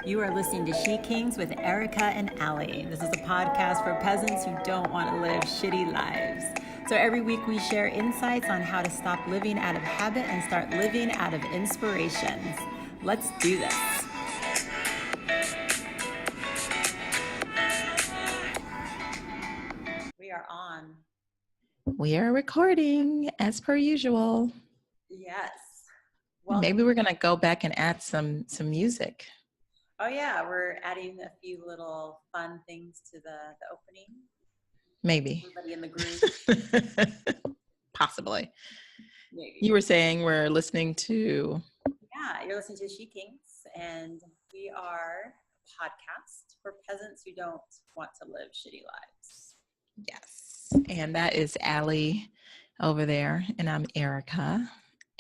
You are listening to SheKings with Erica and Allie. This is a podcast for peasants who don't want to live shitty lives. So every week we share insights on how to stop living out of habit and start living out of inspirations. Let's do this. We are on. We are recording as per usual. Yes. Well, maybe we're going to go back and add some music. Oh yeah, we're adding a few little fun things to the opening. Maybe. Everybody in the group. Possibly. Maybe. You were saying we're listening to... Yeah, you're listening to SheKings, and we are a podcast for peasants who don't want to live shitty lives. Yes, and that is Allie over there, and I'm Erica,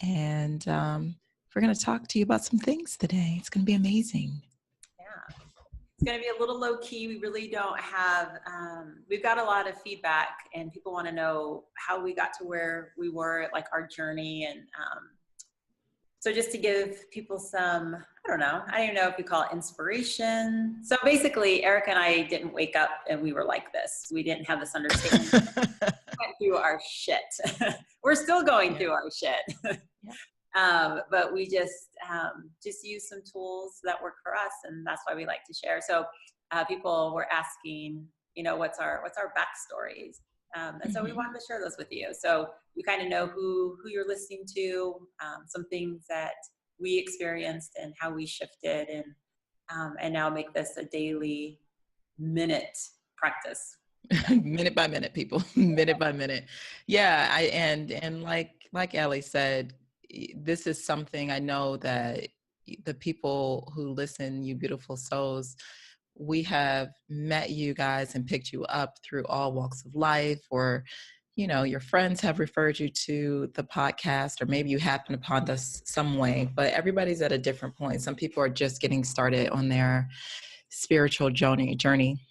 and we're going to talk to you about some things today. It's going to be amazing. Yeah, it's going to be a little low key. We really don't have, we've got a lot of feedback, and people want to know how we got to where we were, like our journey. And so just to give people some, I don't even know if we call it inspiration. So basically, Erica and I didn't wake up and we were like this. We didn't have this understanding. We went through our shit. We're still going through our shit. But we just use some tools that work for us, and that's why we like to share. So people were asking, what's our backstories, and so we wanted to share those with you, so you kind of know who you're listening to, some things that we experienced and how we shifted, and now make this a daily minute practice. Minute by minute, people. Minute by minute. Yeah, and like Allie said, this is something I know that the people who listen, you beautiful souls, we have met you guys and picked you up through all walks of life, or, your friends have referred you to the podcast, or maybe you happened upon us some way, but everybody's at a different point. Some people are just getting started on their spiritual journey,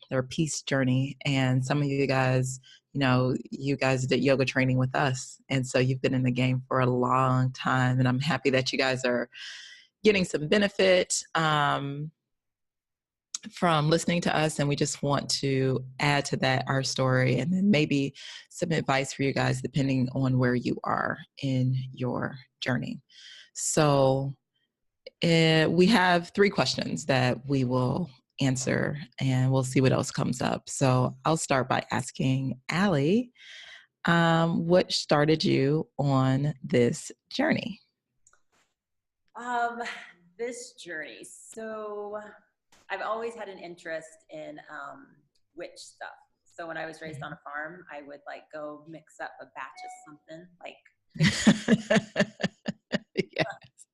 their peace journey. And some of you guys, you guys did yoga training with us. And so you've been in the game for a long time. And I'm happy that you guys are getting some benefit from listening to us. And we just want to add to that our story, and then maybe some advice for you guys, depending on where you are in your journey. So we have 3 questions that we will answer, and we'll see what else comes up. So I'll start by asking Allie, what started you on this journey? This journey. So I've always had an interest in witch stuff. So when I was raised on a farm, I would go mix up a batch of something Yeah.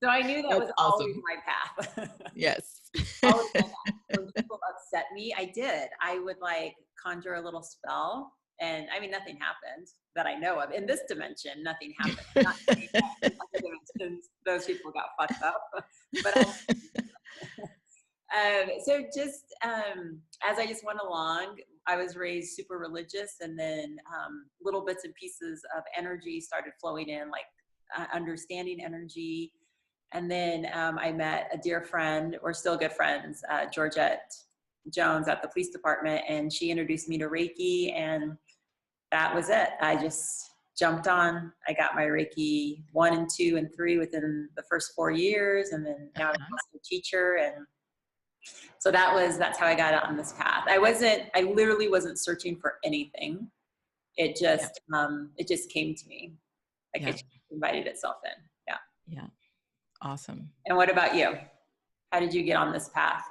So I knew that was awesome. Always my path. Yes. Always my path. When people upset me, I would conjure a little spell, and nothing happened that I know of. In this dimension, nothing happened. Not saying that in other dimensions, those people got fucked up. But so just as I just went along, I was raised super religious, and then little bits and pieces of energy started flowing in, understanding energy. And then I met a dear friend, we're still good friends, Georgette Jones at the police department, and she introduced me to Reiki, and that was it. I just jumped on. I got my Reiki 1 and 2 and 3 within the first 4 years, and then now I'm a teacher, and so that's how I got on this path. I literally wasn't searching for anything. It just came to me. It just invited itself in. Yeah. Yeah. Awesome. And what about you? How did you get on this path?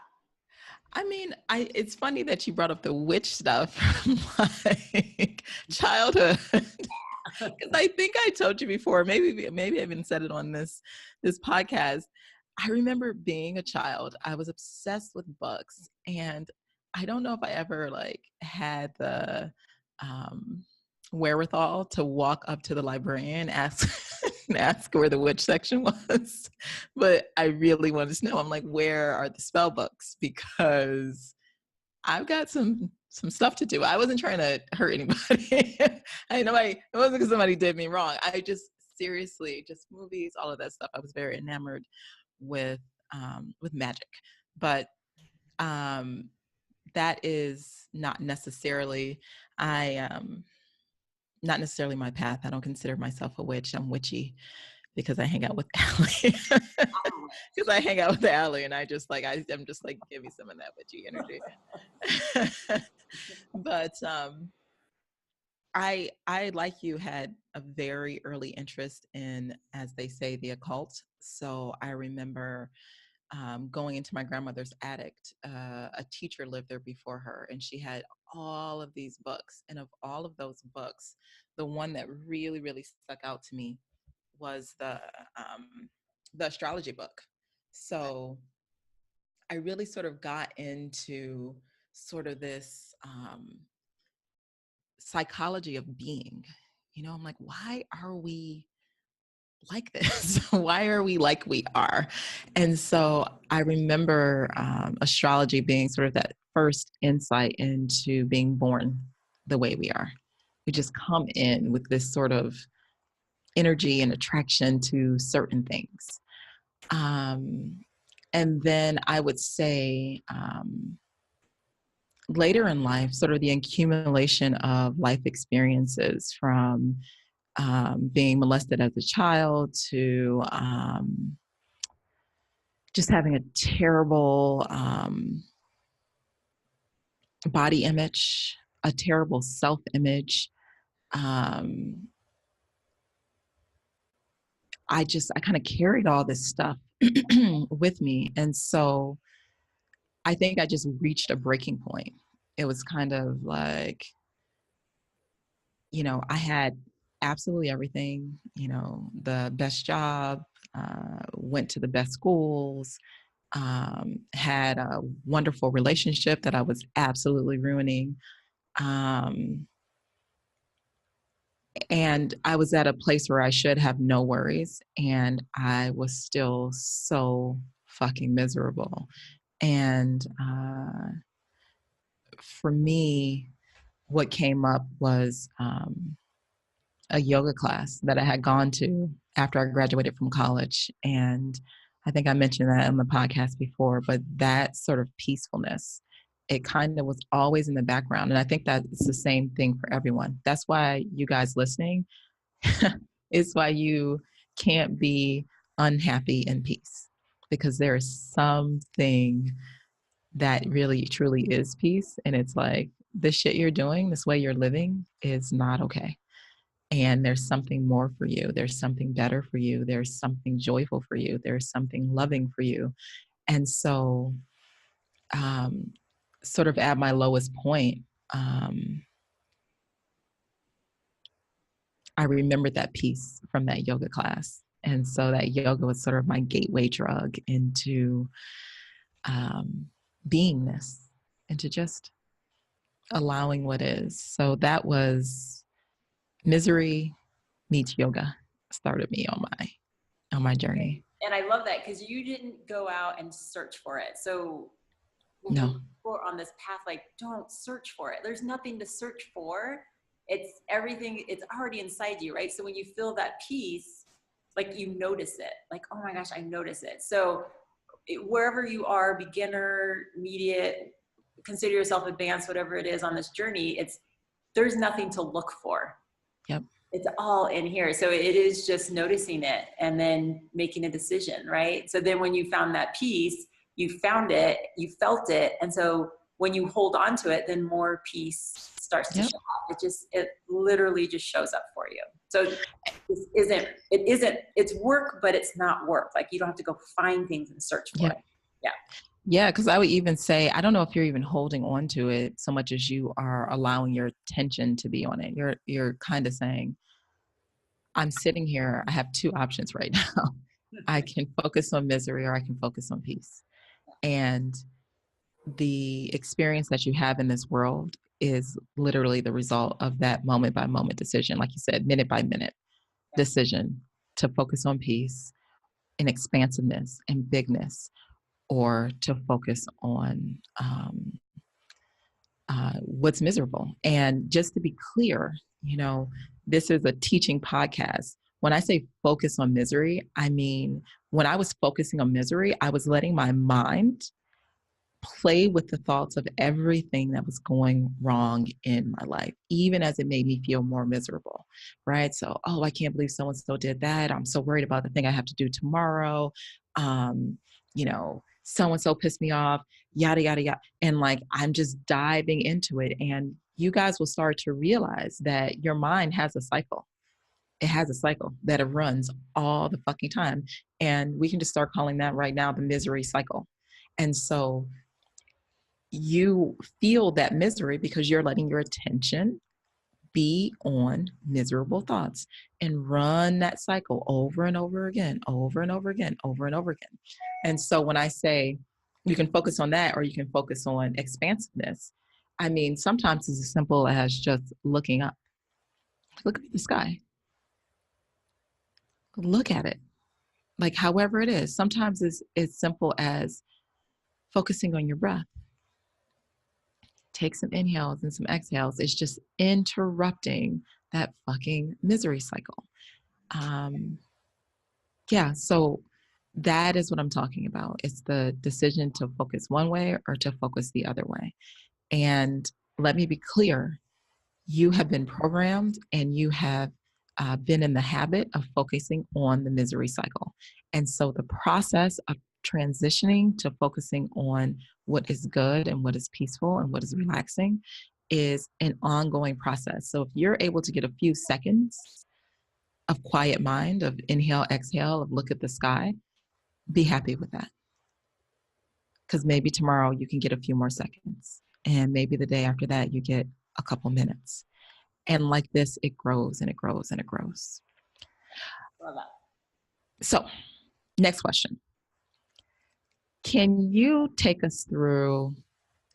It's funny that you brought up the witch stuff from childhood. Because I think I told you before, maybe I even said it on this podcast. I remember being a child, I was obsessed with books, and I don't know if I ever had the wherewithal to walk up to the librarian and ask where the witch section was, but I really wanted to know. I'm like, where are the spell books? Because I've got some stuff to do. I wasn't trying to hurt anybody. It wasn't because somebody did me wrong. I just seriously, just movies, all of that stuff. I was very enamored with magic, but that is not necessarily, not necessarily my path. I don't consider myself a witch. I'm witchy because I hang out with Allie. Because I hang out with Allie and I just like, I'm just like, give me some of that witchy energy. But I like you had a very early interest in, as they say, the occult. So I remember going into my grandmother's attic. A teacher lived there before her, and she had all of these books. And of all of those books, the one that really, really stuck out to me was the astrology book. So I really sort of got into sort of this psychology of being. You know, I'm like, why are we like this? Why are we like we are? And so I remember astrology being sort of that first insight into being born the way we are. We just come in with this sort of energy and attraction to certain things. And then I would say later in life, sort of the accumulation of life experiences from being molested as a child to just having a terrible body image, a terrible self-image. I kind of carried all this stuff with me. And so I think I just reached a breaking point. It was kind of like, you know, I had absolutely everything, you know, the best job, went to the best schools, had a wonderful relationship that I was absolutely ruining. And I was at a place where I should have no worries, and I was still so fucking miserable. And for me, what came up was a yoga class that I had gone to after I graduated from college. And I think I mentioned that on the podcast before, but that sort of peacefulness, it kind of was always in the background. And I think that it's the same thing for everyone. That's why you guys listening, it's why you can't be unhappy in peace, because there is something that really truly is peace. And it's like, this shit you're doing, this way you're living is not okay. And there's something more for you. There's something better for you. There's something joyful for you. There's something loving for you. And so, sort of at my lowest point, I remembered that piece from that yoga class. And so that yoga was sort of my gateway drug into beingness, into just allowing what is. So that was misery meets yoga started me on my journey. And I love that because you didn't go out and search for it. So when No. we're on this path, like, don't search for it. There's nothing to search for. It's everything. It's already inside you, right? So when you feel that peace, like you notice it, like, oh my gosh, I notice it. So wherever you are, beginner, intermediate, consider yourself advanced, whatever it is on this journey, there's nothing to look for. Yep. It's all in here. So it is just noticing it and then making a decision, right? So then when you found that peace, you found it, you felt it. And so when you hold on to it, then more peace starts to show up. It literally just shows up for you. So it's work, but it's not work. Like you don't have to go find things and search for it. Yeah. Yeah, because I would even say, I don't know if you're even holding on to it so much as you are allowing your attention to be on it. You're kind of saying, I'm sitting here, I have two options right now. I can focus on misery or I can focus on peace. And the experience that you have in this world is literally the result of that moment by moment decision, like you said, minute by minute decision to focus on peace and expansiveness and bigness, or to focus on what's miserable. And just to be clear, you know, this is a teaching podcast. When I say focus on misery, I mean, when I was focusing on misery, I was letting my mind play with the thoughts of everything that was going wrong in my life, even as it made me feel more miserable, right? So, oh, I can't believe so and so did that. I'm so worried about the thing I have to do tomorrow. Um, so and so pissed me off, yada, yada, yada. And like, I'm just diving into it. And you guys will start to realize that your mind has a cycle. It has a cycle that it runs all the fucking time. And we can just start calling that right now the misery cycle. And so you feel that misery because you're letting your attention be on miserable thoughts and run that cycle over and over again, over and over again, over and over again. And so when I say you can focus on that or you can focus on expansiveness, I mean, sometimes it's as simple as just looking up. Look at the sky. Look at it. Like however it is. Sometimes it's as simple as focusing on your breath. Take some inhales and some exhales. It's just interrupting that fucking misery cycle. Yeah, so that is what I'm talking about. It's the decision to focus one way or to focus the other way. And let me be clear, you have been programmed and you have been in the habit of focusing on the misery cycle. And so the process of transitioning to focusing on what is good and what is peaceful and what is relaxing is an ongoing process. So if you're able to get a few seconds of quiet mind, of inhale, exhale, of look at the sky, be happy with that. Because maybe tomorrow you can get a few more seconds. And maybe the day after that, you get a couple minutes. And like this, it grows and it grows and it grows. Love that. So, next question. Can you take us through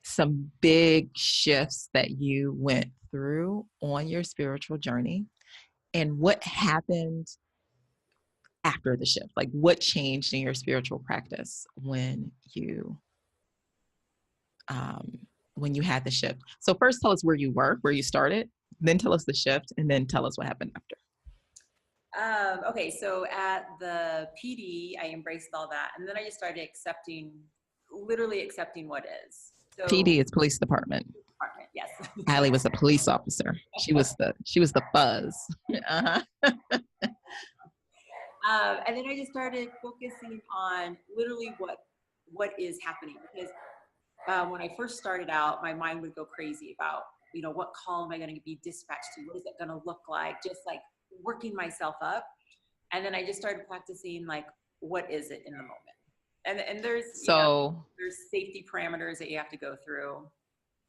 some big shifts that you went through on your spiritual journey and what happened after the shift? Like what changed in your spiritual practice when you had the shift? So first tell us where you were, where you started, then tell us the shift, and then tell us what happened after. Okay, so at the PD, I embraced all that, and then I just started literally accepting what is. So PD is police department. Yes. Allie was a police officer. She was the buzz. Uh-huh. And then I just started focusing on literally what is happening, because when I first started out, my mind would go crazy about, what call am I going to be dispatched to? What is it going to look like? Just like working myself up. And then I just started practicing, like, what is it in the moment? And there's, there's safety parameters that you have to go through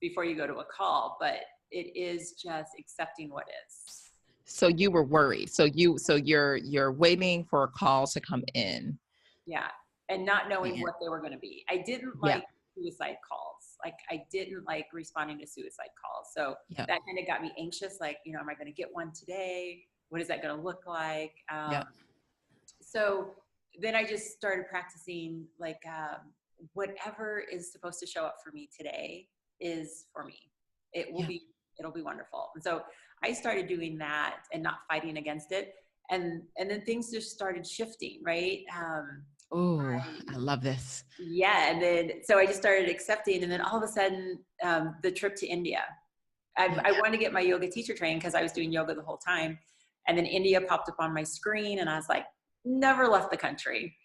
before you go to a call, but it is just accepting what is. So you were worried. So you're waiting for a call to come in. Yeah. And not knowing what they were going to be. I didn't like suicide calls. Like I didn't like responding to suicide calls. So that kind of got me anxious. Like, am I going to get one today? What is that going to look like? So then I just started practicing, like, whatever is supposed to show up for me today is for me. It'll be wonderful. And so I started doing that and not fighting against it. And then things just started shifting, right? Oh, I love this. Yeah. And then, so I just started accepting, and then all of a sudden, the trip to India, I wanted to get my yoga teacher training because I was doing yoga the whole time. And then India popped up on my screen and I was like, never left the country.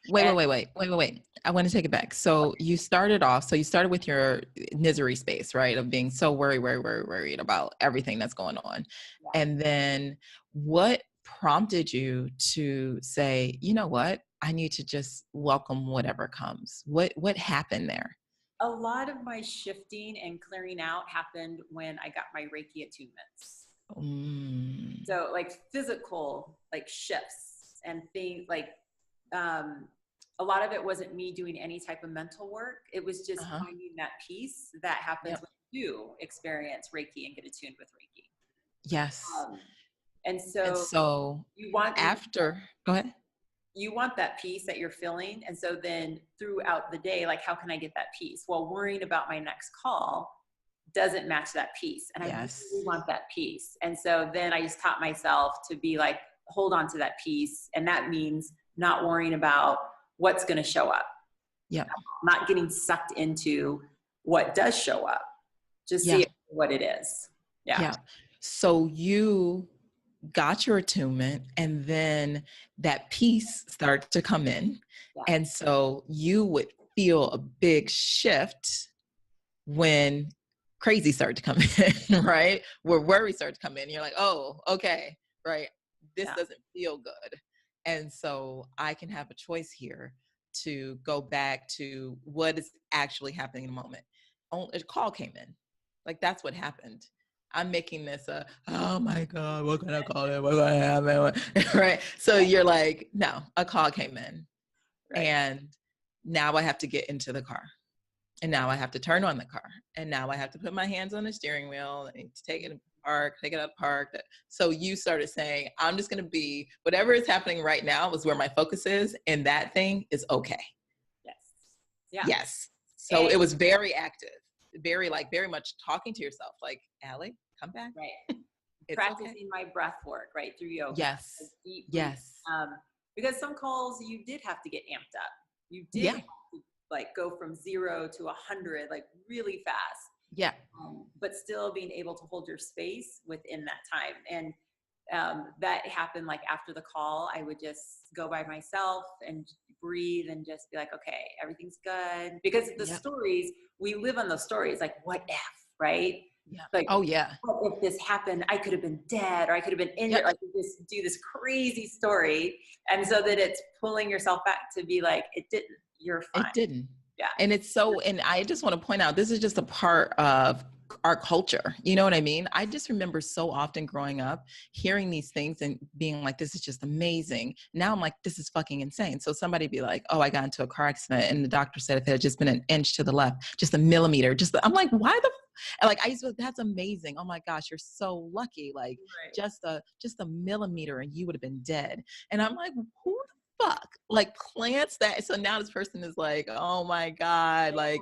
Wait. I want to take it back. So you started with your misery space, right? Of being so worried about everything that's going on. Yeah. And then what prompted you to say, you know what? I need to just welcome whatever comes. What happened there? A lot of my shifting and clearing out happened when I got my Reiki attunements. So like physical, like shifts and things like, a lot of it wasn't me doing any type of mental work. It was just finding that peace that happens when you experience Reiki and get attuned with Reiki. Yes. And so you want go ahead. You want that peace that you're feeling. And so then throughout the day, like, how can I get that peace? Well, worrying about my next call doesn't match that peace. And I really want that peace. And so then I just taught myself to be like, hold on to that peace. And that means not worrying about what's going to show up. Yeah. Not getting sucked into what does show up. Just see Yeah. it for what it is. Yeah. Yeah. So you got your attunement, and then that peace started to come in. Yeah. And so you would feel a big shift when crazy started to come in, right? Where worry started to come in. You're like, oh, okay, right. This Yeah. doesn't feel good. And so I can have a choice here to go back to what is actually happening in the moment. A call came in. Like, that's what happened. I'm making this oh my God, what can I call it? What can I have? Right. So you're like, no, a call came in. Right. And now I have to get into the car. And now I have to turn on the car. And now I have to put my hands on the steering wheel and take it to park, take it out of park. So you started saying, I'm just going to be, whatever is happening right now is where my focus is. And that thing is okay. Yes. Yeah. Yes. So it was very active, very much talking to yourself, like, Allie, come back. Right. It's Practicing okay. my breath work, right, through yoga. Yes. Deep Yes. because some calls you did have to get amped up. You did Yeah. have to like go from 0 to 100 like really fast. Yeah. But still being able to hold your space within that time. And that happened like after the call, I would just go by myself and breathe and just be like, okay, everything's good. Because the stories, we live on those stories, like what if, right? Yeah. Like, oh yeah. what if this happened? I could have been dead, or I could have been injured. Yep. Like you just do this crazy story. And so that it's pulling yourself back to be like, it didn't, you're fine. It didn't. Yeah. And it's so, and I just want to point out, this is just a part of our culture. You know what I mean? I just remember so often growing up, hearing these things and being like, this is just amazing. Now I'm like, this is fucking insane. So somebody be like, oh, I got into a car accident and the doctor said if it had just been an inch to the left, just a millimeter, I'm like, why the like, I used to, that's amazing. Oh my gosh, you're so lucky. Like just a millimeter and you would have been dead. And I'm like, who the fuck like plants that? So now this person is like, oh my God, like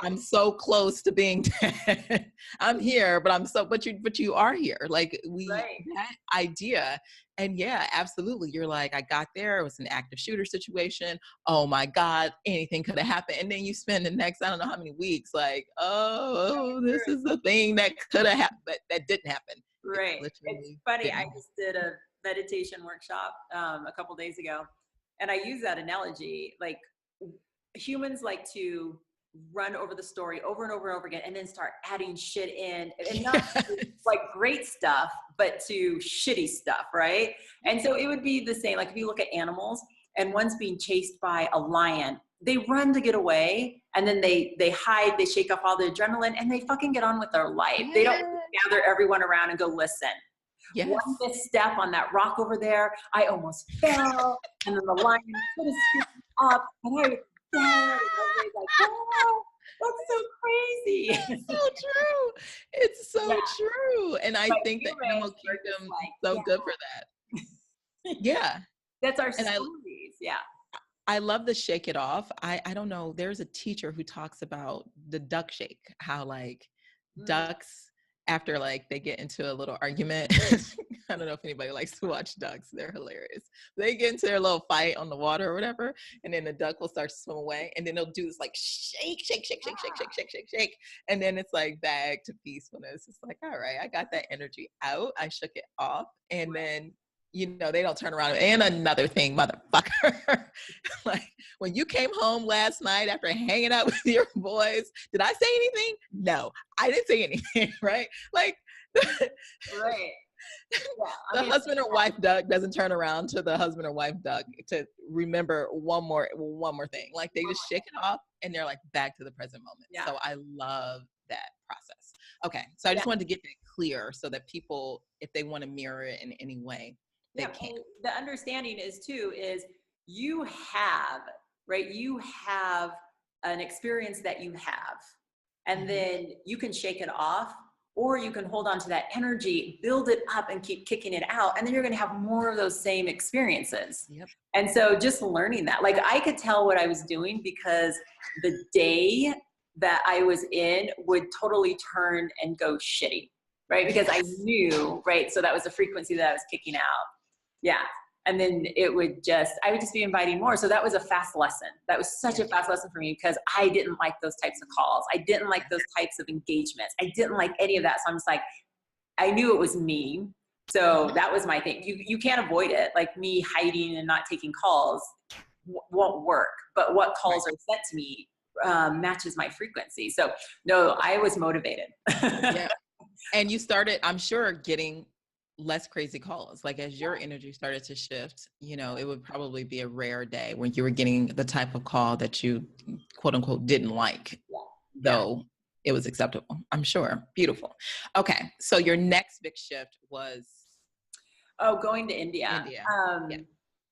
I'm so close to being dead. I'm here, but you are here. Like that idea. And yeah, absolutely. You're like, I got there. It was an active shooter situation. Oh my God, anything could have happened. And then you spend the next, I don't know how many weeks, like, oh, this is the thing that could have happened, but that didn't happen. Right. It's funny. I just did a meditation workshop a couple days ago, and I use that analogy. Like humans like to run over the story over and over and over again, and then start adding shit in, and not like great stuff, but to shitty stuff, right? And so it would be the same. Like if you look at animals, and one's being chased by a lion, they run to get away, and then they hide, they shake off all the adrenaline, and they fucking get on with their life. They don't gather everyone around and go listen. Yes. One misstep on that rock over there, I almost fell, and then the lion could have scooped me up, and I was dead. And everybody's like, oh, that's so crazy. It's so true. It's so true. And I think the animal kingdom is so good for that. Yeah. That's our stories. I love the shake it off. I don't know. There's a teacher who talks about the duck shake, how like ducks, after like they get into a little argument, I don't know if anybody likes to watch ducks. They're hilarious. They get into their little fight on the water or whatever, and then the duck will start to swim away, and then they'll do this like shake, shake, shake, shake, shake, shake, shake, shake, shake, and then it's like back to peacefulness. It's like, all right, I got that energy out. I shook it off, and then they don't turn around. And another thing, motherfucker, like when you came home last night after hanging out with your boys, did I say anything? No, I didn't say anything, right? Like, right. The husband or wife duck doesn't turn around to the husband or wife duck to remember one more thing. Like they just shake it off and they're like back to the present moment. So I love that process. Okay. So I just wanted to get that clear so that people, if they want to mirror it in any way, they can. The understanding is you have an experience that you have, and then you can shake it off, or you can hold on to that energy, build it up, and keep kicking it out. And then you're going to have more of those same experiences. Yep. And so just learning that, like I could tell what I was doing because the day that I was in would totally turn and go shitty, right? Because I knew, right? So that was the frequency that I was kicking out. Yeah. And then I would just be inviting more. So that was a fast lesson. That was such a fast lesson for me because I didn't like those types of calls. I didn't like those types of engagements. I didn't like any of that. So I'm just like, I knew it was me. So that was my thing. You can't avoid it. Like me hiding and not taking calls won't work. But what calls are sent to me matches my frequency. So no, I was motivated. Yeah. And you started, I'm sure, getting less crazy calls. Like as your energy started to shift, you know, it would probably be a rare day when you were getting the type of call that you quote unquote didn't like, though it was acceptable. I'm sure. Beautiful. Okay. So your next big shift was going to India. India.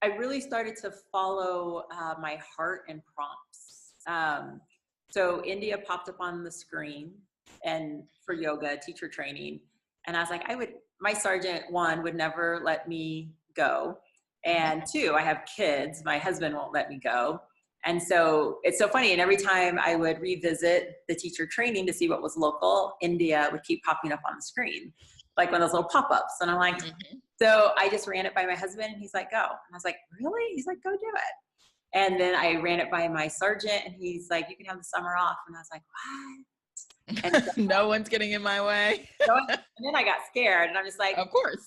I really started to follow my heart and prompts. So India popped up on the screen and for yoga teacher training. And I was like, my sergeant, one, would never let me go. And two, I have kids. My husband won't let me go. And so it's so funny. And every time I would revisit the teacher training to see what was local, India would keep popping up on the screen, like one of those little pop-ups. And I'm like, so I just ran it by my husband and he's like, go. And I was like, really? He's like, go do it. And then I ran it by my sergeant and he's like, you can have the summer off. And I was like, what? And so, no one's getting in my way. and then I got scared and I'm just like, of course,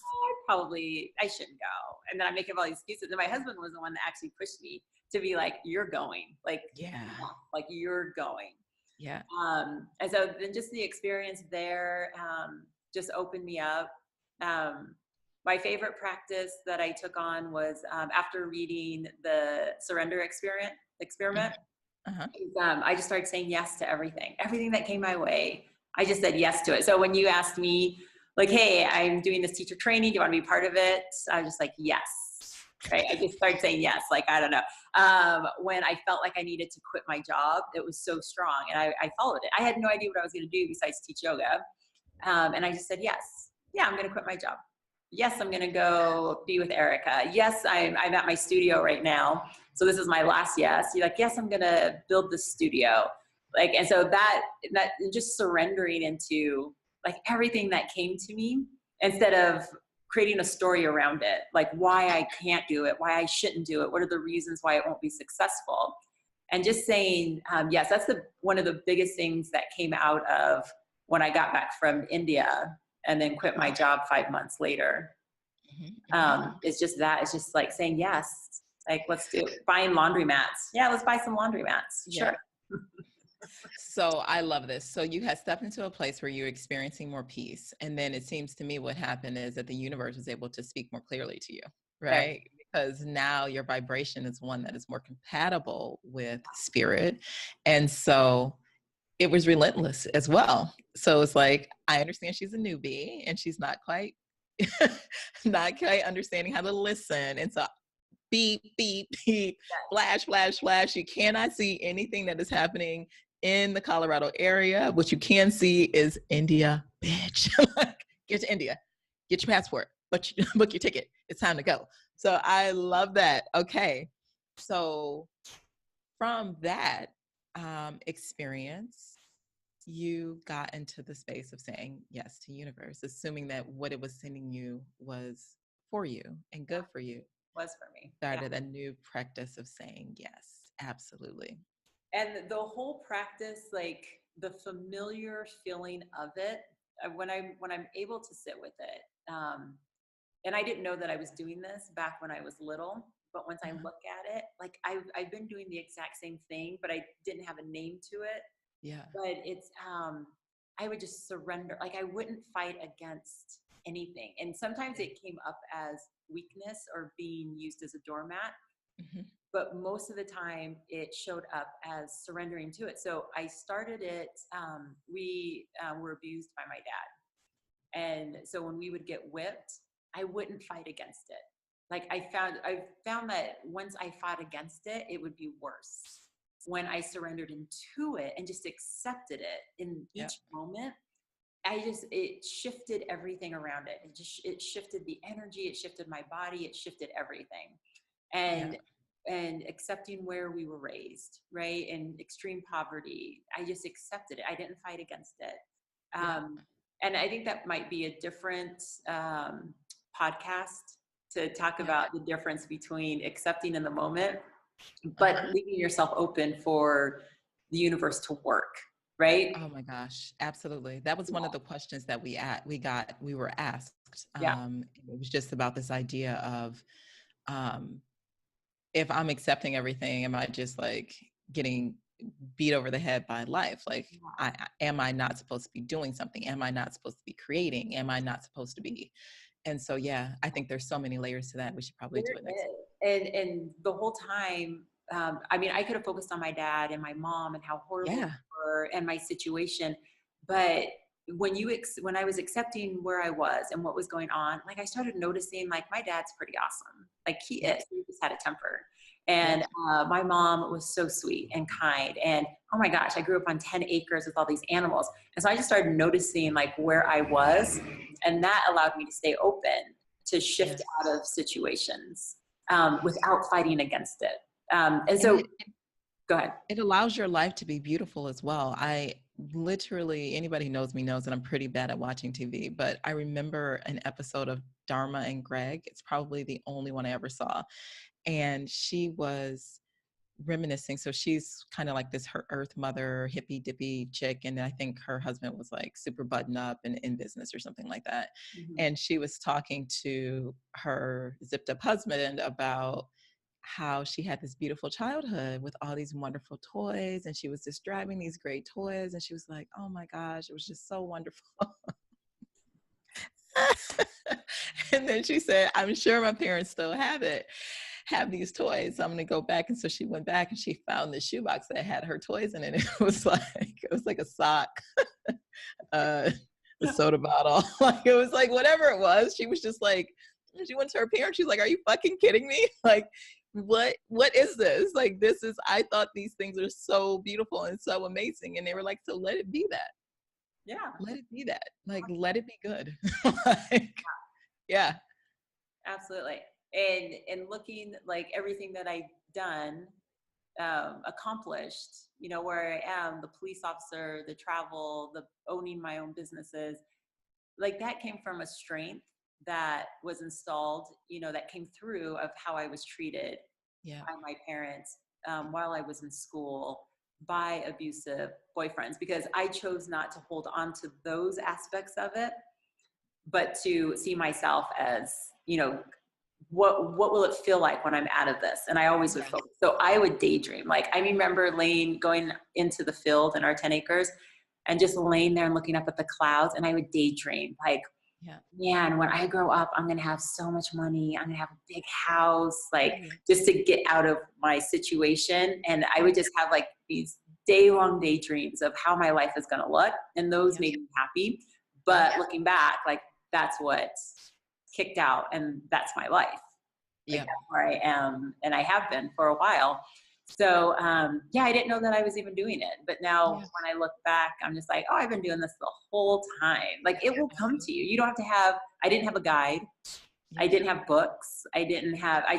I shouldn't go. And then I'm making all these excuses. And my husband was the one that actually pushed me to be like, you're going. Like, like you're going. Yeah. And so then just the experience there just opened me up. My favorite practice that I took on was after reading the Surrender Experiment. I just started saying yes to everything that came my way. I just said yes to it. So when you asked me like, hey, I'm doing this teacher training, do you want to be part of it? I was just like, yes. Right. I just started saying yes. Like, I don't know. When I felt like I needed to quit my job, it was so strong and I followed it. I had no idea what I was going to do besides teach yoga. And I just said, yes. Yeah, I'm going to quit my job. Yes, I'm going to go be with Erica. Yes, I'm at my studio right now. So this is my last yes. You're like, yes, I'm going to build the studio. Like, and so that just surrendering into like everything that came to me instead of creating a story around it, like why I can't do it, why I shouldn't do it, what are the reasons why it won't be successful, and just saying yes. That's one of the biggest things that came out of when I got back from India and then quit my job 5 months later. It's just like saying yes. Like, let's do it. Buying laundry mats. Yeah, let's buy some laundry mats. Sure. So I love this. So you had stepped into a place where you're experiencing more peace. And then it seems to me what happened is that the universe was able to speak more clearly to you, right? Because now your vibration is one that is more compatible with spirit. And so it was relentless as well. So it's like, I understand she's a newbie and she's not quite understanding how to listen. And so beep, beep, beep, flash, flash, flash. You cannot see anything that is happening in the Colorado area. What you can see is India, bitch. Get to India, get your passport, book your ticket. It's time to go. So I love that. Okay. So from that experience, you got into the space of saying yes to universe, assuming that what it was sending you was for you and good for you. Was for me. Started a new practice of saying yes. Absolutely. And the whole practice, like the familiar feeling of it, when I'm able to sit with it, and I didn't know that I was doing this back when I was little, but once I look at it, like I've been doing the exact same thing, but I didn't have a name to it. Yeah. But it's I would just surrender. Like I wouldn't fight against anything. And sometimes it came up as weakness or being used as a doormat. But most of the time it showed up as surrendering to it. So I started it, we were abused by my dad. And so when we would get whipped, I wouldn't fight against it. Like I found that once I fought against it, it would be worse. When I surrendered into it and just accepted it in each moment, it shifted everything around it. It shifted the energy, it shifted my body, it shifted everything. And accepting where we were raised, right? In extreme poverty, I just accepted it. I didn't fight against it. And I think that might be a different podcast to talk Yeah. about the difference between accepting in the moment, but Uh-huh. leaving yourself open for the universe to work, right? Oh my gosh, absolutely. That was one of the questions that we were asked. Yeah. It was just about this idea of, um, if I'm accepting everything, am I just like getting beat over the head by life? Like, am I not supposed to be doing something? Am I not supposed to be creating? Am I not supposed to be? And so, yeah, I think there's so many layers to that. We should probably There do it next. is. And the whole time, I mean, I could have focused on my dad and my mom and how horrible Yeah. they were and my situation, but when I was accepting where I was and what was going on, like I started noticing, like my dad's pretty awesome, like he Yep. is. He just had a temper, Yep. and my mom was so sweet and kind. And oh my gosh, I grew up on 10 acres with all these animals, and so I just started noticing like where I was, and that allowed me to stay open to shift Yes. out of situations Yes. without fighting against it. And And so, it, go ahead. it allows your life to be beautiful as well. I literally, anybody who knows me knows that I'm pretty bad at watching TV, but I remember an episode of Dharma and Greg. It's probably the only one I ever saw. And she was reminiscing. So she's kind of like this her earth mother, hippie dippy chick. And I think her husband was like super button up and in business or something like that. Mm-hmm. And she was talking to her zipped up husband about how she had this beautiful childhood with all these wonderful toys, and she was just driving these great toys, and she was like, oh my gosh, it was just so wonderful. And then she said, I'm sure my parents still have these toys, so I'm gonna go back. And so she went back and she found the shoebox that had her toys in it. It was like a sock, uh a soda bottle. Like it was like whatever it was. She was just like, she went to her parents, she's like, are you fucking kidding me? Like, what is this? Like, this is, I thought these things are so beautiful and so amazing. And they were like, so let it be that. Yeah, Let it be that. Like, let it be good. Like, yeah. absolutely. And looking like everything that I've done, accomplished, where I am, the police officer, the travel, the owning my own businesses, like that came from a strength that was installed, that came through of how I was treated Yeah. by my parents while I was in school, by abusive boyfriends, because I chose not to hold on to those aspects of it, but to see myself as, what will it feel like when I'm out of this? And I always would Yeah. focus. So I would daydream. Like I remember going into the field in our 10 acres and just laying there and looking up at the clouds, and I would daydream like, Yeah. man, when I grow up, I'm going to have so much money. I'm going to have a big house, like Yeah. just to get out of my situation. And I would just have like these day-long daydreams of how my life is going to look. And those Yeah. made me happy. Yeah. But looking back, like that's what kicked out, and that's my life. Like Yeah. that's where I am, and I have been for a while. So yeah, I didn't know that I was even doing it, but now Yeah. when I look back, I'm just like, oh, I've been doing this the whole time. Like it will come to you. You don't have to have. I didn't have a guide. I Yeah. didn't have books. I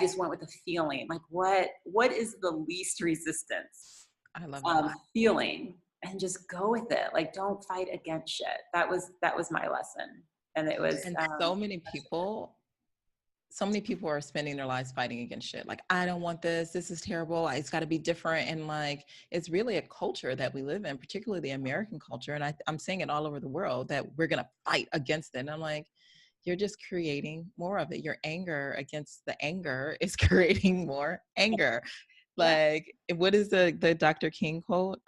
just went with the feeling. Like what is the least resistance I love that. feeling, and just go with it. Like don't fight against shit. That was my lesson, and it was. And so many people are spending their lives fighting against shit. Like, I don't want this. This is terrible. It's got to be different. And like, it's really a culture that we live in, particularly the American culture. And I'm saying it all over the world that we're going to fight against it. And I'm like, you're just creating more of it. Your anger against the anger is creating more anger. Yeah. Like, what is the Dr. King quote?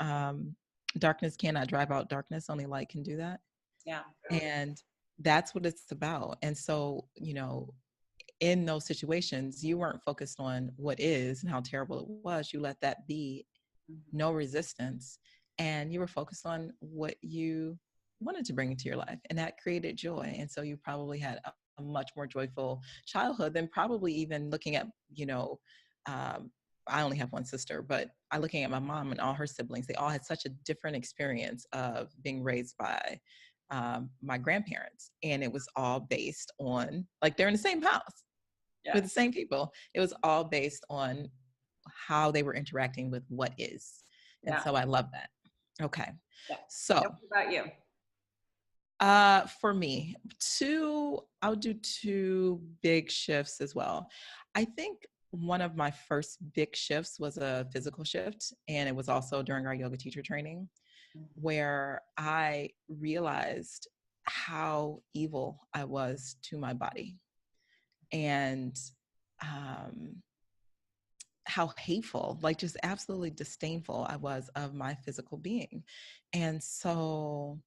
Darkness cannot drive out darkness. Only light can do that. Yeah. And that's what it's about. And so, in those situations, you weren't focused on what is and how terrible it was. You let that be, Mm-hmm. no resistance. And you were focused on what you wanted to bring into your life. And that created joy. And so you probably had a much more joyful childhood than probably even looking at, I only have one sister, but I looking at my mom and all her siblings, they all had such a different experience of being raised by my grandparents. And it was all based on, like, they're in the same house with the same people. It was all based on how they were interacting with what is. And Yeah. so I love that. Okay. Yeah. So What about you? For me, I'll do two big shifts as well. I think one of my first big shifts was a physical shift, and it was also during our yoga teacher training, where I realized how evil I was to my body, and um, how hateful, like just absolutely disdainful I was of my physical being. And so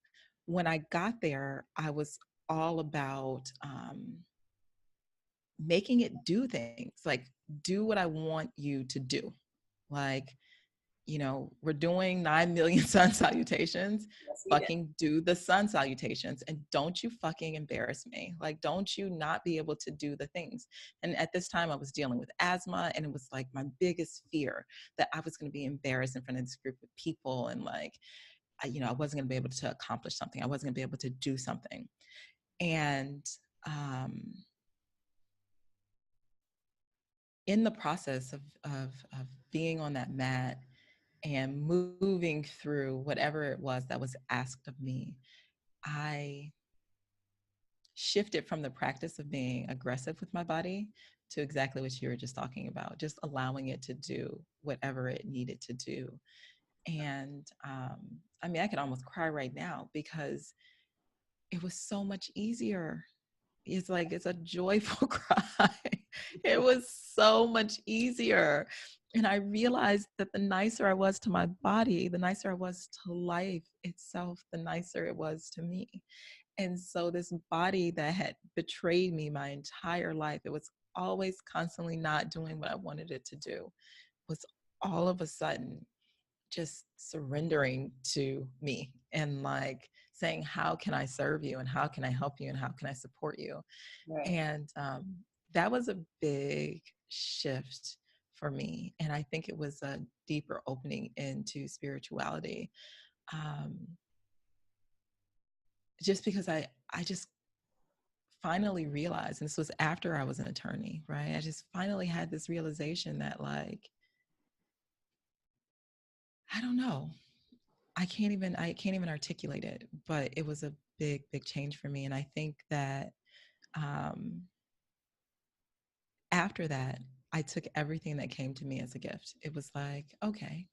when I got there, I was all about making it do things, like do what I want you to do. Like, we're doing 9 million sun salutations. Yes, we did. Fucking do the sun salutations, and don't you fucking embarrass me. Like, don't you not be able to do the things. And at this time, I was dealing with asthma, and it was like my biggest fear that I was going to be embarrassed in front of this group of people. And like, I wasn't going to be able to accomplish something. I wasn't going to be able to do something. And um, in the process of being on that mat and moving through whatever it was that was asked of me, I shifted from the practice of being aggressive with my body to exactly what you were just talking about, just allowing it to do whatever it needed to do. And I mean, I could almost cry right now because it was so much easier. It's like, it's a joyful cry. It was so much easier. And I realized that the nicer I was to my body, the nicer I was to life itself, the nicer it was to me. And so this body that had betrayed me my entire life, it was always constantly not doing what I wanted it to do, was all of a sudden just surrendering to me and like saying, how can I serve you, and how can I help you, and how can I support you? Right. And that was a big shift for me. And I think it was a deeper opening into spirituality. Um, just because I just finally realized, and this was after I was an attorney, right? I just finally had this realization that, like, I don't know. I can't even articulate it, but it was a big change for me. And I think that um, after that, I took everything that came to me as a gift. It was like, okay,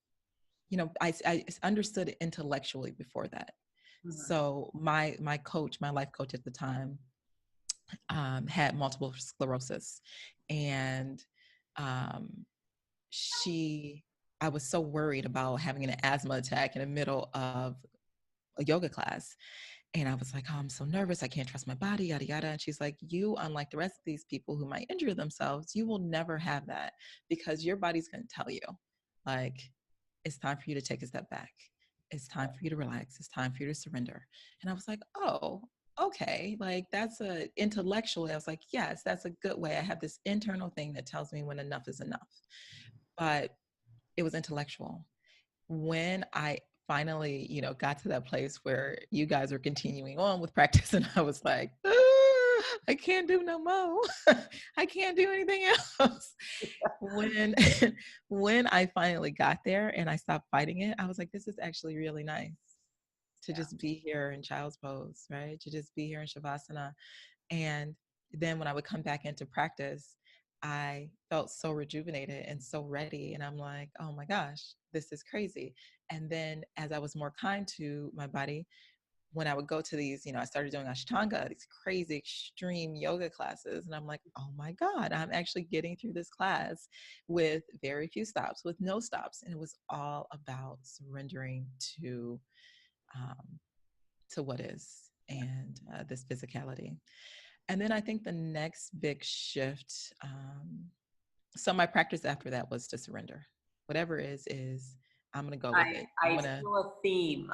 I understood it intellectually before that. Mhm. So my coach, my life coach at the time, had multiple sclerosis, and um, she, I was so worried about having an asthma attack in the middle of a yoga class. And I was like, oh, I'm so nervous. I can't trust my body, yada, yada. And she's like, you, unlike the rest of these people who might injure themselves, you will never have that because your body's going to tell you, like, it's time for you to take a step back. It's time for you to relax. It's time for you to surrender. And I was like, oh, okay. Like, that's intellectually, I was like, yes, that's a good way. I have this internal thing that tells me when enough is enough. But it was intellectual. When I finally, got to that place where you guys are continuing on with practice, and I was like, I can't do no more. I can't do anything else. When when I finally got there and I stopped fighting it, I was like, this is actually really nice to Yeah. just be here in child's pose, right? To just be here in shavasana. And then when I would come back into practice, I felt so rejuvenated and so ready. And I'm like, oh my gosh, this is crazy. And then as I was more kind to my body, when I would go to these, I started doing Ashtanga, these crazy extreme yoga classes. And I'm like, oh my God, I'm actually getting through this class with very few stops, with no stops. And it was all about surrendering um, to what is, and this physicality. And then I think the next big shift, so my practice after that was to surrender. Whatever is, I'm going to go I, with it. I'm I going to, feel a theme.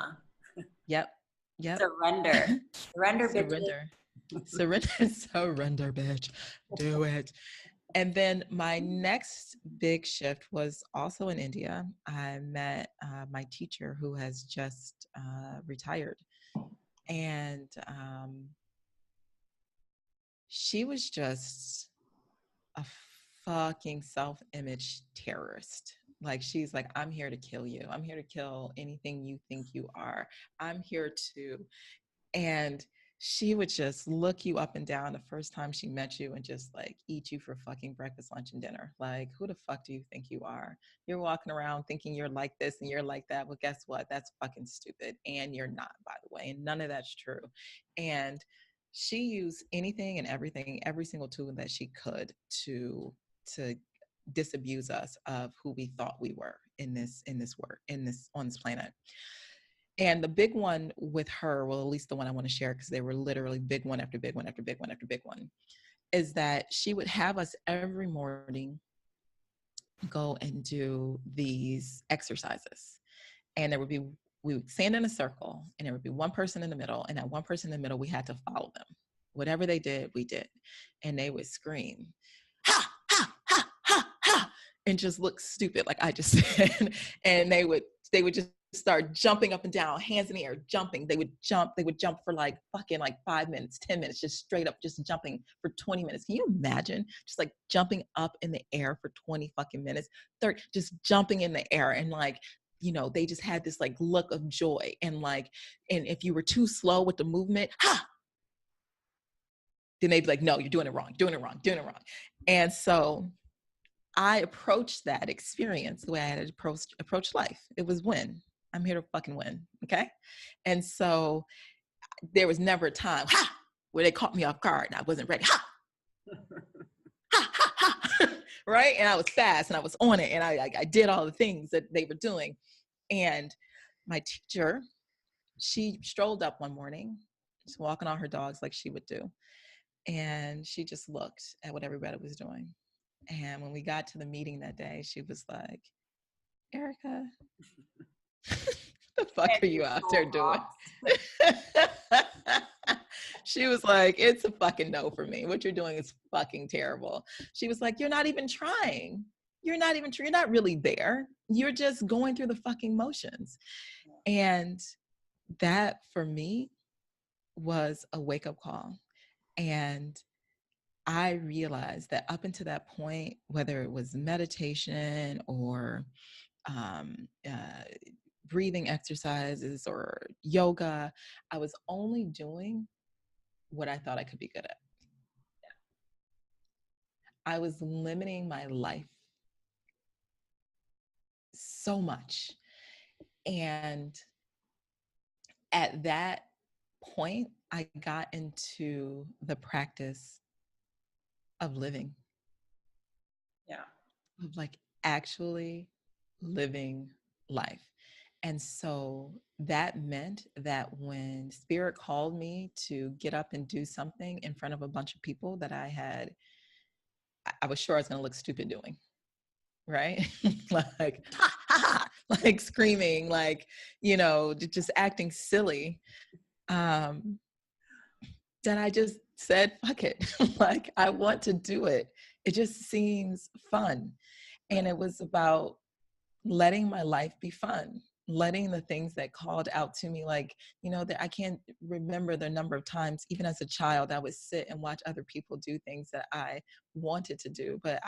yep, yep. Surrender. Surrender, bitches. Surrender. Surrender, surrender, bitch. Do it. And then my next big shift was also in India. I met my teacher who has just retired. And she was just a fucking self-image terrorist. Like, she's like, I'm here to kill you. I'm here to kill anything you think you are. I'm here to. And she would just look you up and down the first time she met you and just like eat you for fucking breakfast, lunch, and dinner. Like, who the fuck do you think you are? You're walking around thinking you're like this and you're like that. Well, guess what? That's fucking stupid. And you're not, by the way. And none of that's true. And she used anything and everything, every single tool that she could to disabuse us of who we thought we were in this work, on this planet. And the big one with her, well, at least the one I want to share, because they were literally big one after big one after big one after big one, is that she would have us every morning go and do these exercises. And we would stand in a circle and there would be one person in the middle, and that one person in the middle, we had to follow them. Whatever they did, we did. And they would scream, ha, ha, ha, ha, ha, and just look stupid, like I just said. And they would just start jumping up and down, hands in the air, jumping. They would jump for like fucking like 5 minutes, 10 minutes, just straight up, just jumping for 20 minutes. Can you imagine just like jumping up in the air for 20 fucking minutes, just jumping in the air? And like, you know, they just had this like look of joy. And like, and if you were too slow with the movement, ha, then they'd be like, no, you're doing it wrong, doing it wrong, doing it wrong. And so I approached that experience the way I had approached life. It was win. I'm here to fucking win. Okay. And so there was never a time, ha, where they caught me off guard and I wasn't ready. Ha, ha, ha, ha. Right. And I was fast and I was on it. And I did all the things that they were doing. And my teacher, she strolled up one morning, just walking on her dogs like she would do. And she just looked at what everybody was doing. And when we got to the meeting that day, she was like, Erica, the fuck are you out there doing? She was like, it's a fucking no for me. What you're doing is fucking terrible. She was like, you're not even trying. You're not really there. You're just going through the fucking motions. And that for me was a wake-up call. And I realized that up until that point, whether it was meditation or breathing exercises or yoga, I was only doing what I thought I could be good at. I was limiting my life so much. And at that point, I got into the practice of living. Yeah. Of like actually living life. And so that meant that when spirit called me to get up and do something in front of a bunch of people that I was sure I was going to look stupid doing, right? Like, ha, ha, ha, like screaming, like, you know, just acting silly. Then I just said, fuck it. Like, I want to do it. It just seems fun. And it was about letting my life be fun, letting the things that called out to me, like, you know, that I can't remember the number of times, even as a child, I would sit and watch other people do things that I wanted to do, but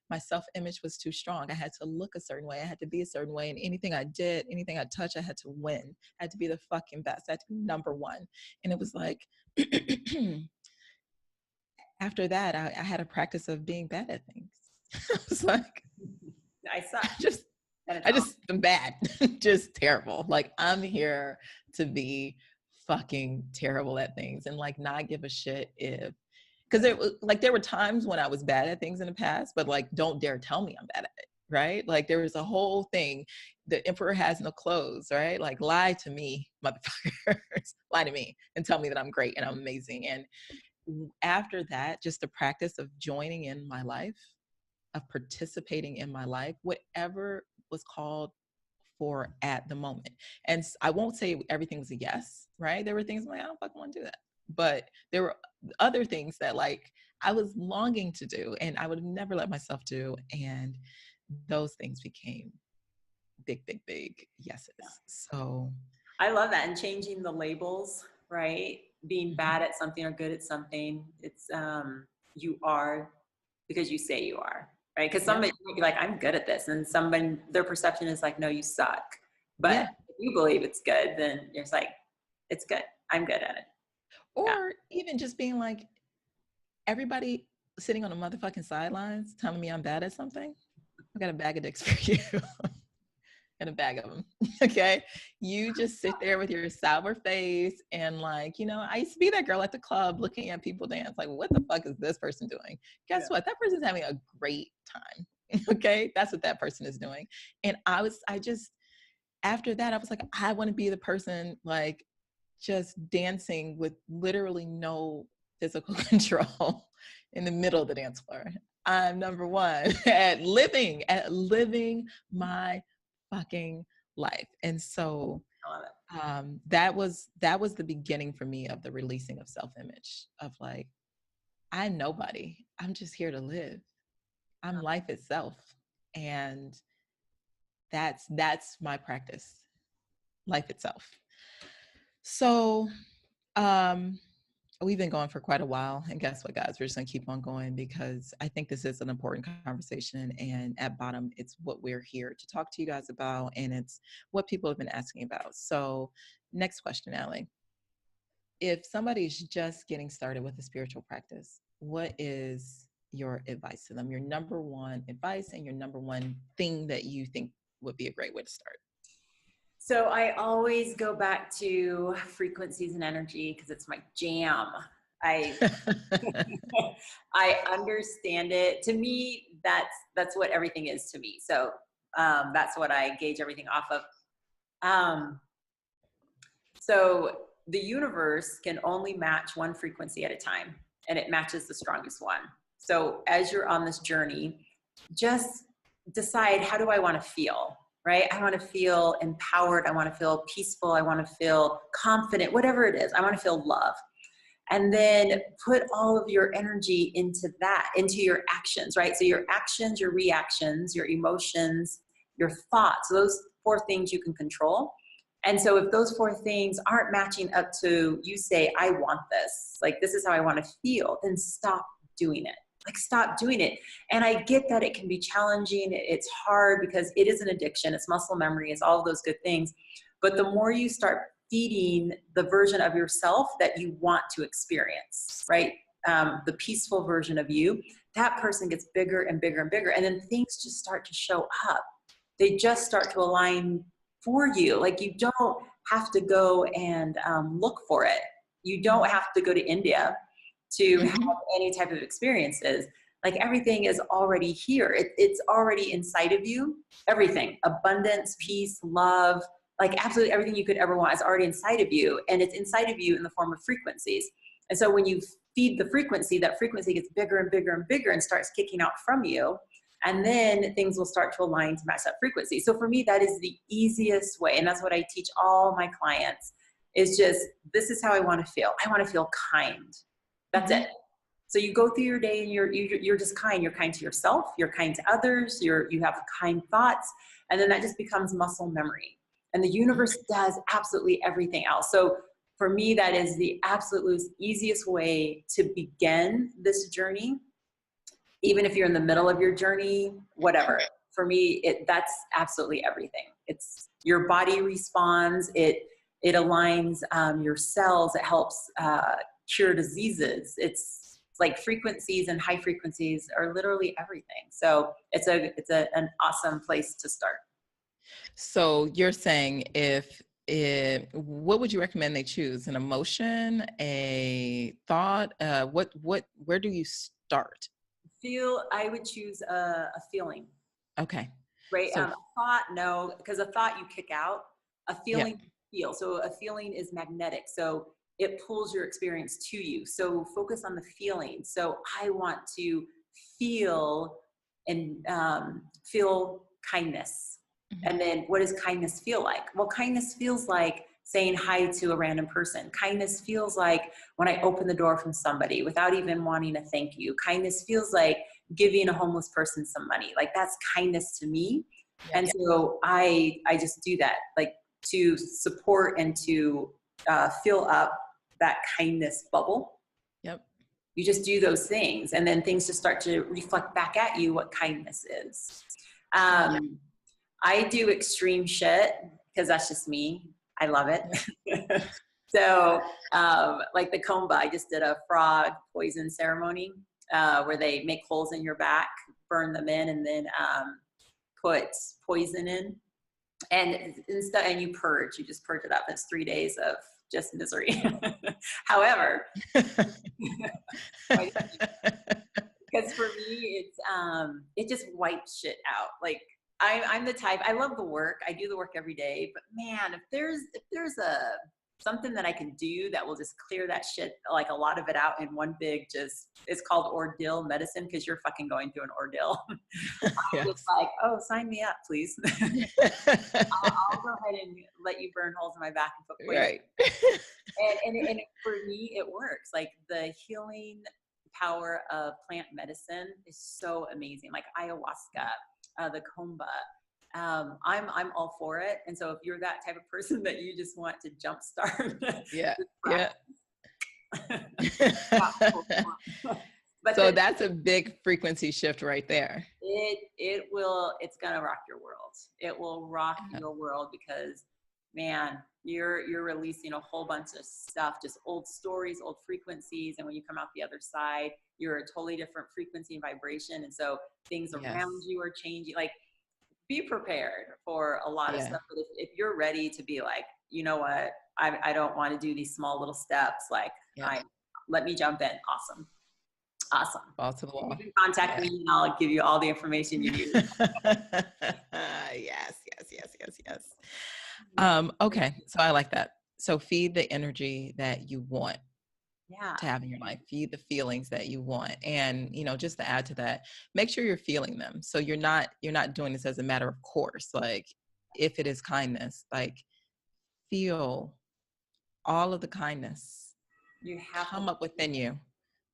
my self-image was too strong. I had to look a certain way. I had to be a certain way. And anything I did, anything I touched, I had to win. I had to be the fucking best. I had to be number one. And it was like, after that, I had a practice of being bad at things. I was like, I suck. I just am bad, just terrible. Like, I'm here to be fucking terrible at things and like not give a shit if, because there were times when I was bad at things in the past, but like, don't dare tell me I'm bad at it, right? Like, there was a whole thing, the emperor has no clothes, right? Like, lie to me, motherfuckers, lie to me and tell me that I'm great and I'm amazing. And after that, just the practice of joining in my life, of participating in my life, whatever was called for at the moment. And I won't say everything was a yes, right? There were things I'm like, I don't fucking want to do that. But there were other things that like I was longing to do and I would have never let myself do. And those things became big, big, big yeses. So I love that. And changing the labels, right? Being bad at something or good at something. It's you are because you say you are, right? Because somebody might be like, I'm good at this. And their perception is like, no, you suck. But if you believe it's good, then it's like, it's good. I'm good at it. Yeah. Or even just being like, everybody sitting on the motherfucking sidelines telling me I'm bad at something. I got a bag of dicks for you. And a bag of them. Okay. You just sit there with your sour face and like, you know, I used to be that girl at the club looking at people dance, like, what the fuck is this person doing? Guess what? That person's having a great time. Okay. That's what that person is doing. And I just, after that, I was like, I want to be the person like just dancing with literally no physical control in the middle of the dance floor. I'm number one at living my fucking life. And so I love it. that was the beginning for me of the releasing of self-image of like, I'm nobody. I'm just here to live. I'm life itself. And that's my practice, life itself. So we've been going for quite a while. And guess what, guys? We're just going to keep on going because I think this is an important conversation. And at bottom, it's what we're here to talk to you guys about. And it's what people have been asking about. So, next question, Allie. If somebody's just getting started with a spiritual practice, what is your advice to them? Your number one advice and your number one thing that you think would be a great way to start? So I always go back to frequencies and energy because it's my jam. I I understand it. To me, that's what everything is to me. So that's what I gauge everything off of. Um, so the universe can only match one frequency at a time, and it matches the strongest one. So as you're on this journey, just decide, how do I want to feel? Right? I want to feel empowered. I want to feel peaceful. I want to feel confident, whatever it is. I want to feel love. And then put all of your energy into that, into your actions, right? So your actions, your reactions, your emotions, your thoughts, those four things you can control. And so if those four things aren't matching up to, you say, I want this, like, this is how I want to feel, then stop doing it. Like, stop doing it. And I get that it can be challenging. It's hard because it is an addiction. It's muscle memory. It's all of those good things. But the more you start feeding the version of yourself that you want to experience, right? The peaceful version of you, that person gets bigger and bigger and bigger. And then things just start to show up. They just start to align for you. Like, you don't have to go and look for it. You don't have to go to India to have any type of experiences. Like, everything is already here. It's already inside of you. Everything, abundance, peace, love, like absolutely everything you could ever want is already inside of you. And it's inside of you in the form of frequencies. And so when you feed the frequency, that frequency gets bigger and bigger and bigger and starts kicking out from you. And then things will start to align to match that frequency. So for me, that is the easiest way. And that's what I teach all my clients, is just, this is how I want to feel. I want to feel kind. That's it. So you go through your day and you're just kind. You're kind to yourself. You're kind to others. You have kind thoughts. And then that just becomes muscle memory. And the universe does absolutely everything else. So for me, that is the absolute easiest way to begin this journey. Even if you're in the middle of your journey, whatever. For me, that's absolutely everything. It's your body responds. It aligns your cells. It helps cure diseases. It's like frequencies and high frequencies are literally everything. So it's an awesome place to start. So you're saying what would you recommend they choose? An emotion, a thought? Where do you start? I would choose a feeling. Okay. Right. So, A thought, no, because a thought you kick out. A feeling, yeah. you feel. So a feeling is magnetic. So it pulls your experience to you. So focus on the feeling. So I want to feel and feel kindness. And then what does kindness feel like? Well, kindness feels like saying hi to a random person. Kindness feels like when I open the door from somebody without even wanting to thank you. Kindness feels like giving a homeless person some money. Like, that's kindness to me. Yeah. And so I just do that, like, to support and to fill up that kindness bubble. Yep. You just do those things, and then things just start to reflect back at you what kindness is. I do extreme shit because that's just me. I love it. So, like the komba, I just did a frog poison ceremony where they make holes in your back, burn them in, and then put poison in, and you purge. You just purge it up. It's 3 days of just misery. However, because for me, it just wipes shit out. Like I'm the type. I love the work. I do the work every day. But man, if there's a something that I can do that will just clear that shit, like a lot of it out in one big, just it's called ordeal medicine because you're fucking going through an ordeal. I'm just like, oh, sign me up, please. I'll go ahead and let you burn holes in my back and put poison. Right. And for me, it works. Like the healing power of plant medicine is so amazing. Like ayahuasca, the komba. I'm all for it. And so if you're that type of person that you just want to jumpstart, Yeah. But so that's a big frequency shift right there. It's gonna rock your world. It will rock your world because man, you're releasing a whole bunch of stuff, just old stories, old frequencies, and when you come out the other side, you're a totally different frequency and vibration. And so things around you are changing. Like be prepared for a lot of stuff. But if you're ready to be like, you know what, I don't want to do these small little steps, like let me jump in. Awesome. Fall to the wall. You can contact me and I'll give you all the information you need. Yes. Okay. So I like that. So feed the energy that you want to have in your life. Feed the feelings that you want. And, just to add to that, make sure you're feeling them. So you're not doing this as a matter of course. Like if it is kindness, like feel all of the kindness. You have come up within you.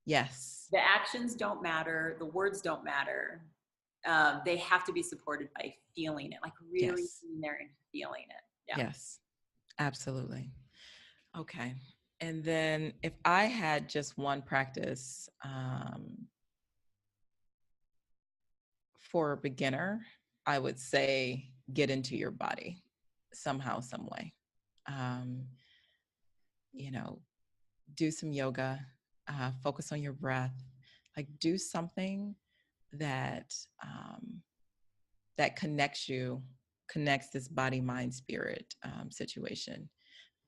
Yes. The actions don't matter. The words don't matter. They have to be supported by feeling it, like really sitting there and feeling it. Yeah. Yes, absolutely. Okay. And then if I had just one practice for a beginner, I would say get into your body somehow, some way. Do some yoga, focus on your breath, like do something that that connects this body, mind, spirit situation.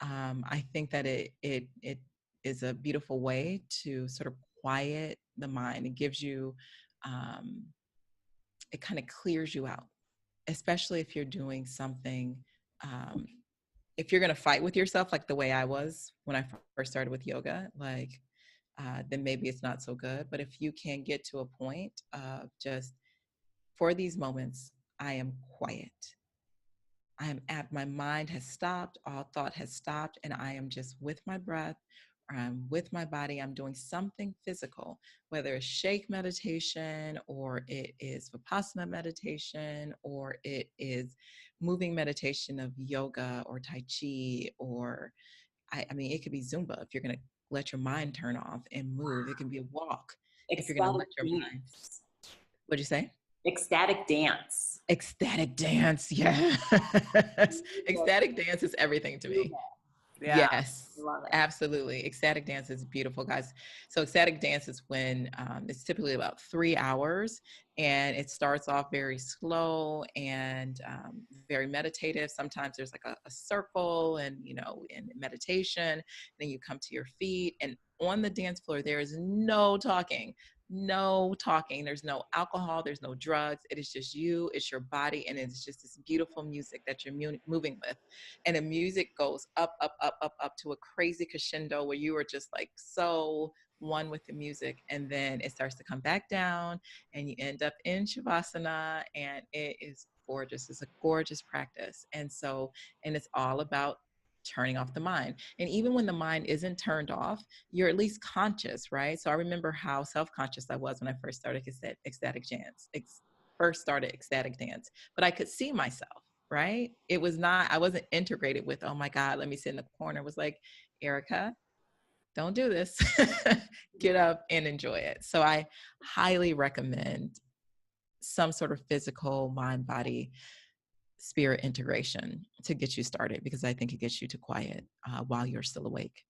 I think that it is a beautiful way to sort of quiet the mind. It gives you, it kind of clears you out, especially if you're doing something, if you're going to fight with yourself, like the way I was when I first started with yoga, like, then maybe it's not so good. But if you can get to a point of just, for these moments, I am quiet. My mind has stopped, all thought has stopped, and I am just with my breath, or I'm with my body. I'm doing something physical, whether it's shake meditation, or it is Vipassana meditation, or it is moving meditation of yoga or Tai Chi, or I mean, it could be Zumba if you're going to let your mind turn off and move. It can be a walk if you're going to let your mind. What'd you say? Ecstatic dance. Ecstatic dance, yes. Ecstatic dance is everything to me. Yeah, yes, absolutely. Ecstatic dance is beautiful, guys. So ecstatic dance is when it's typically about 3 hours, and it starts off very slow and very meditative. Sometimes there's like a circle and, in meditation, then you come to your feet, and on the dance floor, there is no talking. There's no alcohol, there's no drugs. It is just you, it's your body, and it's just this beautiful music that you're moving with. And the music goes up to a crazy crescendo where you are just like so one with the music, and then it starts to come back down and you end up in Shavasana, and it is gorgeous. It's a gorgeous practice. And it's all about turning off the mind. And even when the mind isn't turned off, you're at least conscious, right? So I remember how self-conscious I was when I first started ecstatic dance, but I could see myself, right? It was not, I wasn't integrated with, oh my God, let me sit in the corner. It was like, Erica, don't do this. Get up and enjoy it. So I highly recommend some sort of physical mind body spirit integration to get you started, because I think it gets you to quiet while you're still awake.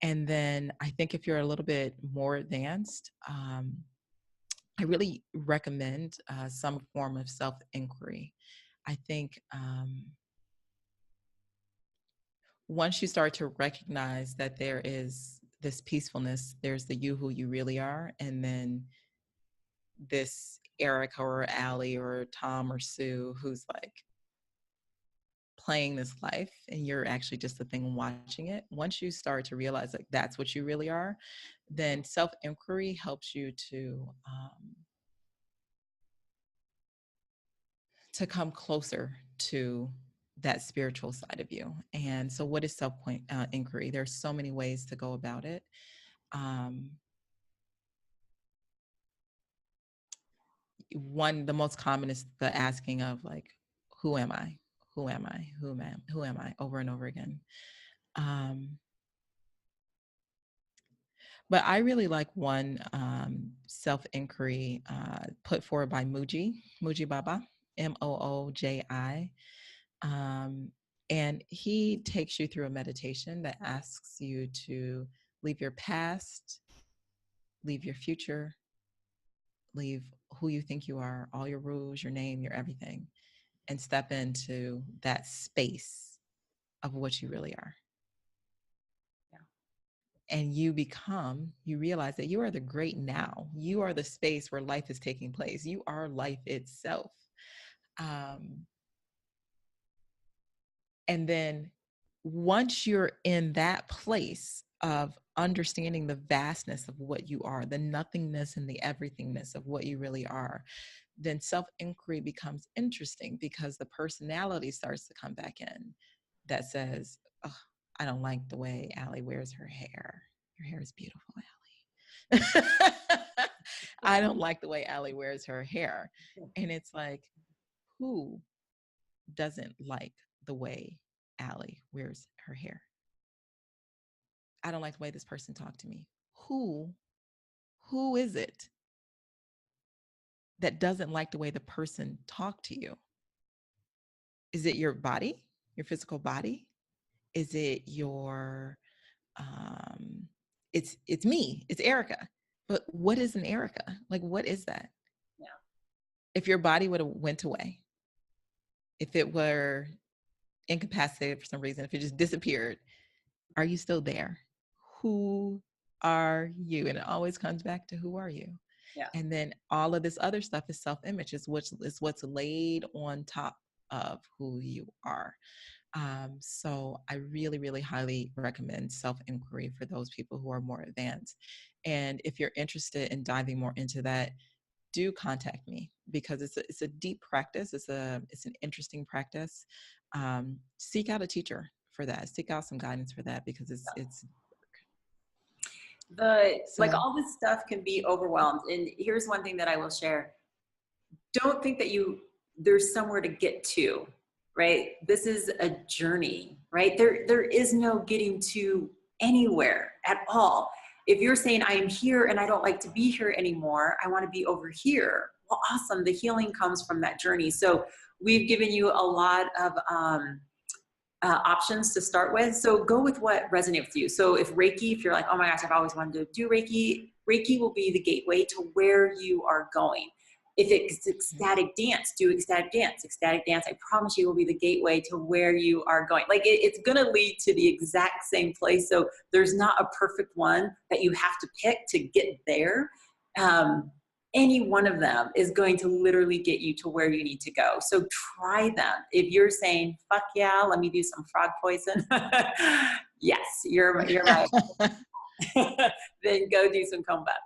And then I think if you're a little bit more advanced, I really recommend some form of self inquiry. I think once you start to recognize that there is this peacefulness, there's the you who you really are, and then this Erica or Allie or Tom or Sue who's like playing this life and you're actually just the thing watching it. Once you start to realize like that's what you really are, then self inquiry helps you to come closer to that spiritual side of you. And so, what is self inquiry? There's so many ways to go about it. Um, the most common is the asking of like, who am I? Who am I? Who am I? Over and over again. But I really like one self inquiry put forward by Muji Baba, Mooji. And he takes you through a meditation that asks you to leave your past, leave your future, leave who you think you are, all your rules, your name, your everything, and step into that space of what you really are. Yeah. And you realize that you are the great now. You are the space where life is taking place. You are life itself. And then once you're in that place of understanding the vastness of what you are, the nothingness and the everythingness of what you really are, then self-inquiry becomes interesting because the personality starts to come back in that says, oh, I don't like the way Allie wears her hair. Your hair is beautiful, Allie. I don't like the way Allie wears her hair. And it's like, who doesn't like the way Allie wears her hair? I don't like the way this person talked to me. Who is it that doesn't like the way the person talked to you? Is it your body, your physical body? Is it your it's me, it's Erica. But what is an Erica? Like, what is that? Yeah. If your body would have went away, if it were incapacitated for some reason, if it just disappeared, are you still there? Who are you? And it always comes back to who are you? Yeah. And then all of this other stuff is self-image, is what's laid on top of who you are. So I really, really highly recommend self-inquiry for those people who are more advanced. And if you're interested in diving more into that, do contact me, because it's a deep practice. It's an interesting practice. Seek out a teacher for that. Seek out some guidance for that, because it's like all this stuff can be overwhelmed. And here's one thing that I will share. Don't think that there's somewhere to get to, right? This is a journey, right? There is no getting to anywhere at all. If you're saying, I am here and I don't like to be here anymore, I want to be over here. Well, awesome. The healing comes from that journey. So we've given you a lot of options to start with. So go with what resonates with you. So if you're like, oh my gosh, I've always wanted to do Reiki, Reiki will be the gateway to where you are going. If it's ecstatic dance, do ecstatic dance. Ecstatic dance, I promise you, will be the gateway to where you are going. Like it's going to lead to the exact same place. So there's not a perfect one that you have to pick to get there. Any one of them is going to literally get you to where you need to go. So try them. If you're saying, fuck yeah, let me do some frog poison. Yes, you're right. Then go do some combat.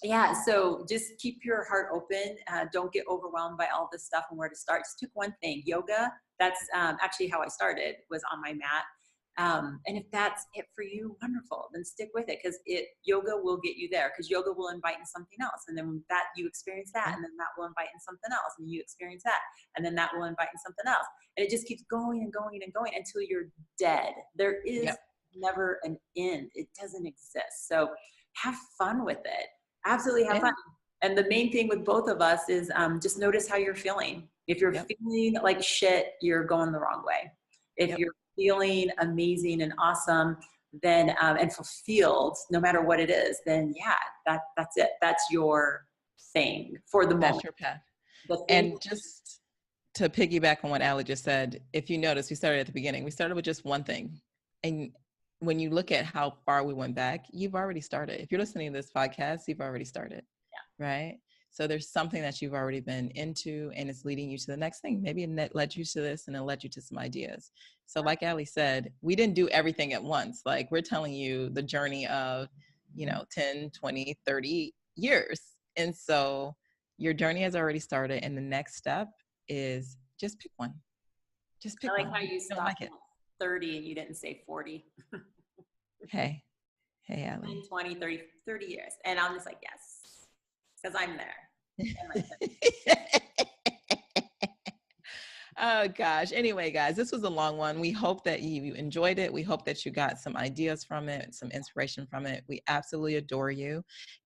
Yeah, so just keep your heart open. Don't get overwhelmed by all this stuff and where to start. Just pick one thing. Yoga, that's actually how I started, was on my mat. And if that's it for you, wonderful, then stick with it, because yoga will get you there, because yoga will invite in something else. And then that you experience that, and then that will invite in something else, and you experience that, and then that will invite in something else. And it just keeps going and going and going until you're dead. There is never an end. It doesn't exist. So have fun with it. Absolutely have fun. And the main thing with both of us is just notice how you're feeling. If you're feeling like shit, you're going the wrong way. If you're feeling amazing and awesome, then and fulfilled, no matter what it is, then yeah, that's it. That's your thing for the moment. That's your path. The thing. And just to piggyback on what Allie just said, if you notice, we started at the beginning. We started with just one thing. And when you look at how far we went back, you've already started. If you're listening to this podcast, you've already started. Yeah. Right? So there's something that you've already been into, and it's leading you to the next thing. Maybe it led you to this, and it led you to some ideas. So like Allie said, we didn't do everything at once. Like, we're telling you the journey of, 10, 20, 30 years. And so your journey has already started, and the next step is just pick one. Just pick one. I like how you stopped at 30 and you didn't say 40. Hey, Allie. 10, 20, 30 years. And I'm just like, yes, because I'm there. Oh gosh. Anyway, guys, this was a long one. We hope that you enjoyed it. We hope that you got some ideas from it, some inspiration from it. We absolutely adore you.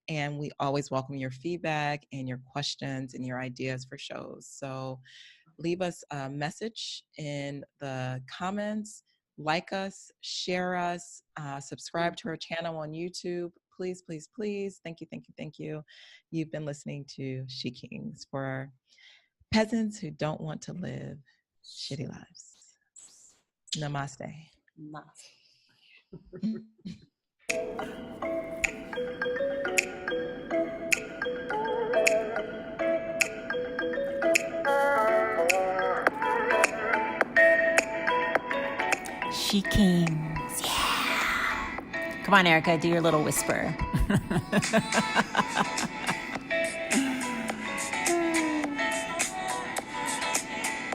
And we always welcome your feedback and your questions and your ideas for shows. So leave us a message in the comments, like us, share us, subscribe to our channel on YouTube. Please, please, please. Thank you, thank you, thank you. You've been listening to SheKings for peasants who don't want to live shitty lives. Namaste. Namaste. SheKings. Yeah. Come on, Erica, do your little whisper.